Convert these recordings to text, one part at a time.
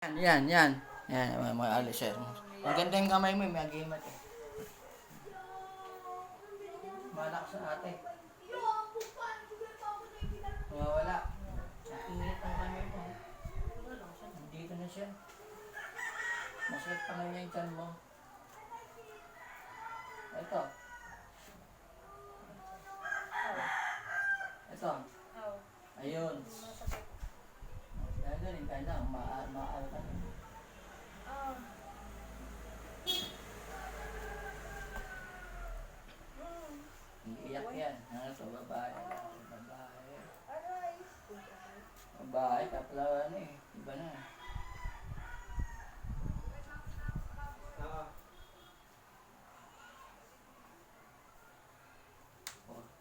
Yan, yan. Yan, mga alisir. Ang ganda yung kamay mo, may agimat eh. Malakas sa ate. Wala. Nainit ang kamay mo. Dito na siya. Masakit pa nga yung tiyan mo. Ito. Ito. Ayun. Gagaling ka na, maal ka na. Iiyak yan. Ano to, babae. Babae. Babae, kapla ano eh. Iba na.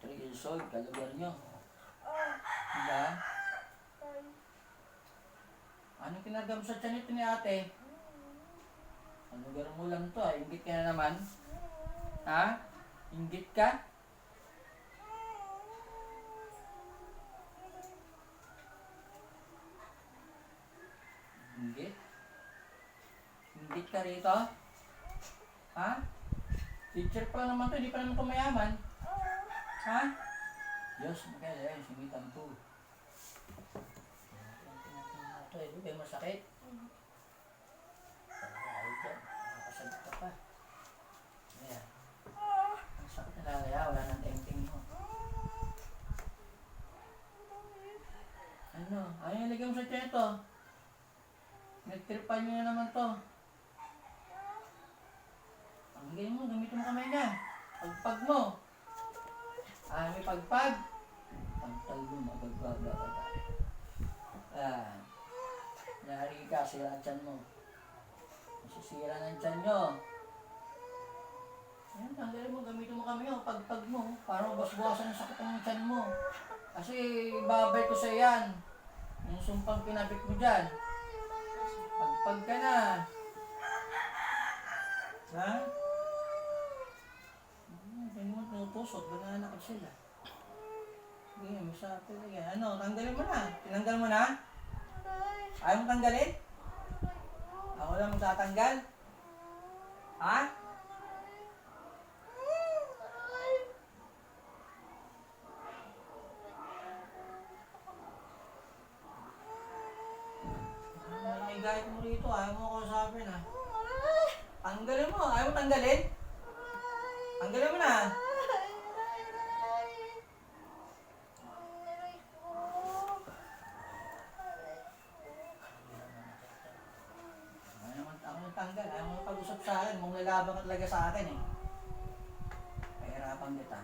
3 years old, kalugar nyo. Diba? Anong kinagam sa tiyan ito ni ate? Kalugar mo lang to, inggit ka na naman. Ha? Inggit ka? Inggit? Inggit ka rito? Ha? Teacher pa naman to, hindi pa naman ito mayaman. Ha? Diyos, magkala yan, singitan to. Ito, hindi ba masakit? Ay, dyan, nakasagit ka pa. Ayan. Ang sakit na lalaya, wala nang tengting mo. Ano? Ayaw, lagay mo sa tiyan ito. Nagtripan nyo na naman to. Pagigay mo, gamitin mo kamay niya. Pagpag mo. May pagpag. Pagpag mo, magagbaga. Nari ka, sira ang tiyan mo. Masisira ng tiyan nyo. Ayan, tanggalin mo, gamitin mo kami yung pagpag mo. Para mabasbawasan ang sakit ng tiyan mo. Kasi babay ko sa yan. Yung sumpang pinabit mo dyan. Pagpag ka na. Ha? Ganyan mo tinutusok, banana ka sila. Ganyan, may sapi na yan. Ano, tanggalin mo na. Tinanggal mo na? Ayaw mo tanggalin? Ako lang magtatanggal? Ha? May gayet mo rito, ayaw mo kausapin ha. Tanggalin mo, ayaw mo tanggalin? Tanggalin mo na. Ako nagtanggal, ayaw mo pag-usap sa akin, mong lalaban ka talaga sa akin eh. Pahirapan kita.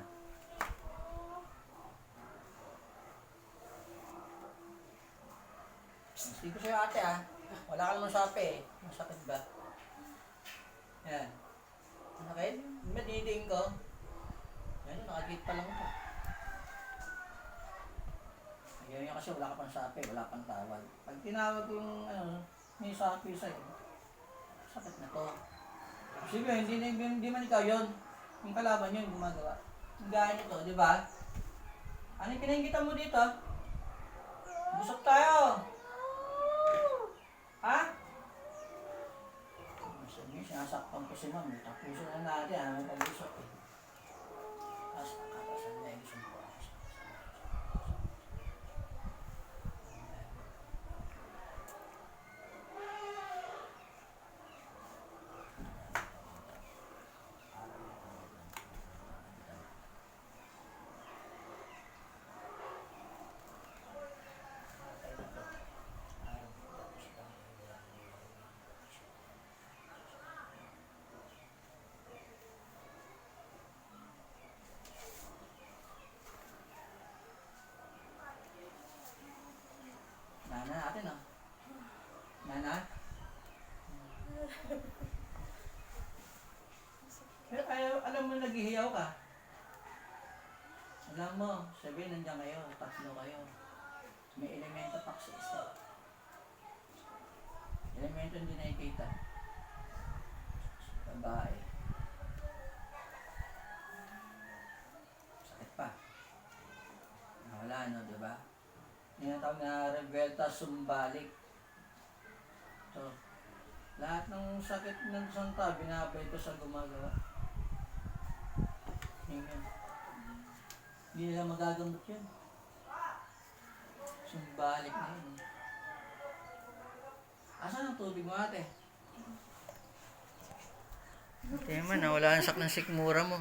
Hindi ko sa'yo ate ah. Wala ka naman sapi eh. Masakit ba? Yan. Masakit? Madidiin ko. Yan, nakagit pa lang ito. Ayaw niya kasi wala ka pang sapi, wala pang tawag. Pag tinawag yung may sapi sa'yo, sakit na to. Sige, hindi man ikaw yun. Yung kalaban yun, gumagawa. Yung gaya nito, di ba? Ano yung kinaingitan mo dito? Busok tayo! Ha? Sinasakpan ko si ma'am. Tapusin na natin. Ano pag-usap eh. Tapos nakakasan na yung gusto ko. Nana natin oh. Nana? Pero alam mo naghihiyaw ka. Alam mo, sabihin nandiyan kayo, tatlo kayo. May elemento pa sa isa. Elemento hindi nakikita. Babae. Sakit pa. Wala no, di ba? Yung tawag na Revuelta Sumbalik. Ito. Lahat ng sakit ng santa, binabay ko sa gumagawa. Yun. Hindi nila magagamot yun. Sumbalik na yun. Asan ang tubig mo ate? Ate man, nawala ang sak ng sikmura mo.